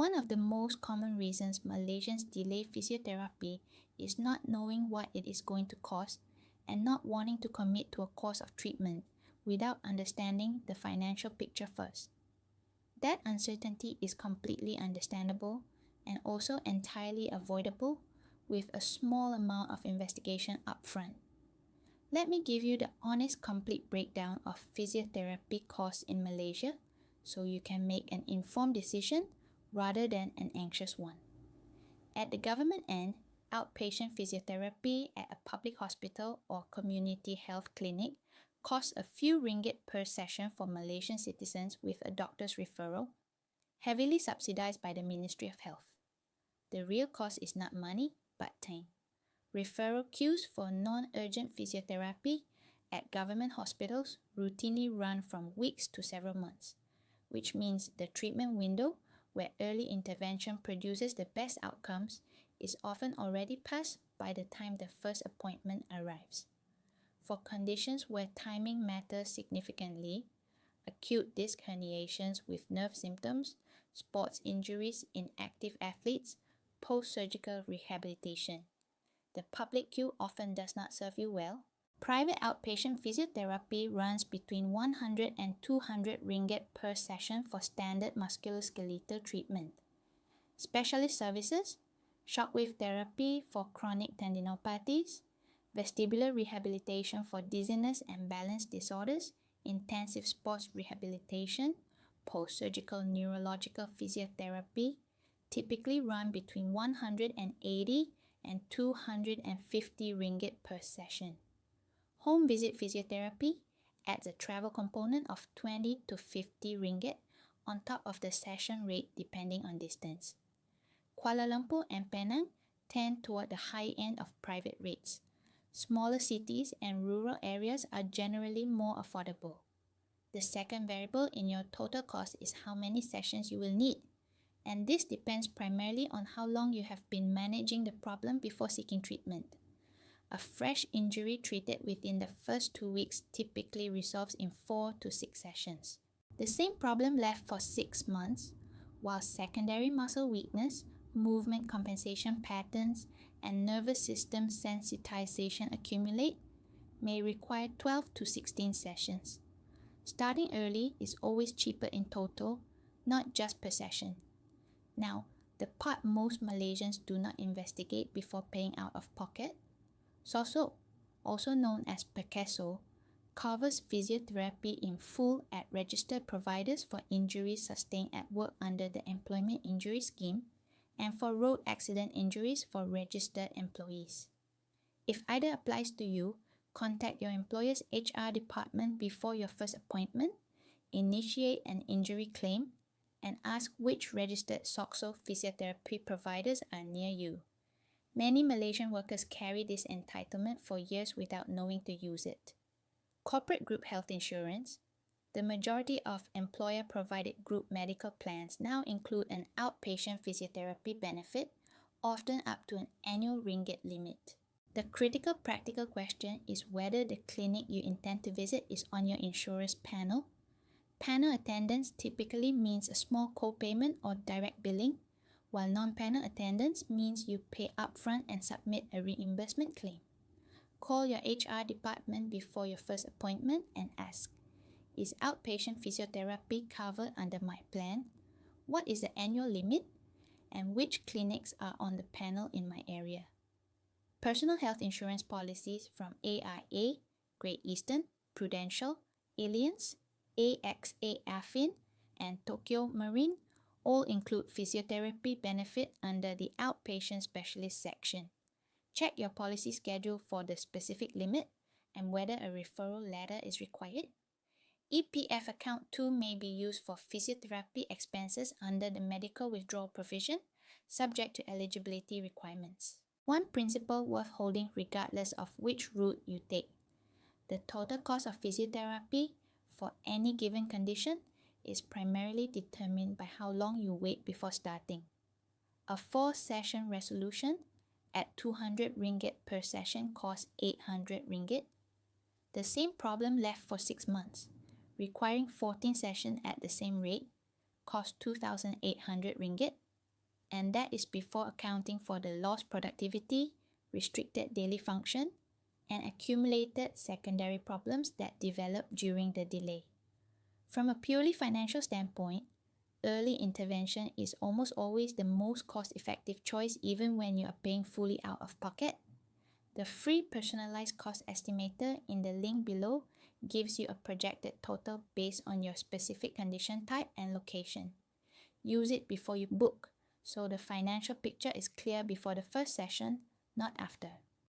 One of the most common reasons Malaysians delay physiotherapy is not knowing what it is going to cost and not wanting to commit to a course of treatment without understanding the financial picture first. That uncertainty is completely understandable and also entirely avoidable with a small amount of investigation upfront. Let me give you the honest, complete breakdown of physiotherapy costs in Malaysia so you can make an informed decision rather than an anxious one. At the government end, outpatient physiotherapy at a public hospital or community health clinic costs a few ringgit per session for Malaysian citizens with a doctor's referral, heavily subsidized by the Ministry of Health. The real cost is not money, but time. Referral queues for non-urgent physiotherapy at government hospitals routinely run from weeks to several months, which means the treatment window where early intervention produces the best outcomes is often already passed by the time the first appointment arrives. For conditions where timing matters significantly, acute disc herniations with nerve symptoms, sports injuries in active athletes, post-surgical rehabilitation, the public queue often does not serve you well. Private outpatient physiotherapy runs between 100 and 200 ringgit per session for standard musculoskeletal treatment. Specialist services, shockwave therapy for chronic tendinopathies, vestibular rehabilitation for dizziness and balance disorders, intensive sports rehabilitation, post-surgical neurological physiotherapy, typically run between 180 and 250 ringgit per session. Home visit physiotherapy adds a travel component of 20 to 50 ringgit on top of the session rate depending on distance. Kuala Lumpur and Penang tend toward the high end of private rates. Smaller cities and rural areas are generally more affordable. The second variable in your total cost is how many sessions you will need, and this depends primarily on how long you have been managing the problem before seeking treatment. A fresh injury treated within the first 2 weeks typically resolves in 4 to 6 sessions. The same problem left for 6 months, while secondary muscle weakness, movement compensation patterns, and nervous system sensitization accumulate, may require 12 to 16 sessions. Starting early is always cheaper in total, not just per session. Now, the part most Malaysians do not investigate before paying out of pocket, SOSO, also known as PERCESO, covers physiotherapy in full at registered providers for injuries sustained at work under the Employment Injury Scheme and for road accident injuries for registered employees. If either applies to you, contact your employer's HR department before your first appointment, initiate an injury claim, and ask which registered SOSO physiotherapy providers are near you. Many Malaysian workers carry this entitlement for years without knowing to use it. Corporate group health insurance. The majority of employer-provided group medical plans now include an outpatient physiotherapy benefit, often up to an annual ringgit limit. The critical practical question is whether the clinic you intend to visit is on your insurer's panel. Panel attendance typically means a small co-payment or direct billing, while non-panel attendance means you pay upfront and submit a reimbursement claim. Call your HR department before your first appointment and ask, is outpatient physiotherapy covered under my plan? What is the annual limit? And which clinics are on the panel in my area? Personal health insurance policies from AIA, Great Eastern, Prudential, Allianz, AXA Affin, and Tokyo Marine all include physiotherapy benefit under the outpatient specialist section. Check your policy schedule for the specific limit and whether a referral letter is required. EPF account too may be used for physiotherapy expenses under the medical withdrawal provision, subject to eligibility requirements. One principle worth holding regardless of which route you take. The total cost of physiotherapy for any given condition is primarily determined by how long you wait before starting. A 4-session resolution at 200 ringgit per session costs 800 ringgit. The same problem left for 6 months, requiring 14 sessions at the same rate, costs 2,800 ringgit. and that is before accounting for the lost productivity, restricted daily function, and accumulated secondary problems that develop during the delay. From a purely financial standpoint, early intervention is almost always the most cost-effective choice even when you are paying fully out of pocket. The free personalized cost estimator in the link below gives you a projected total based on your specific condition type and location. Use it before you book, so the financial picture is clear before the first session, not after.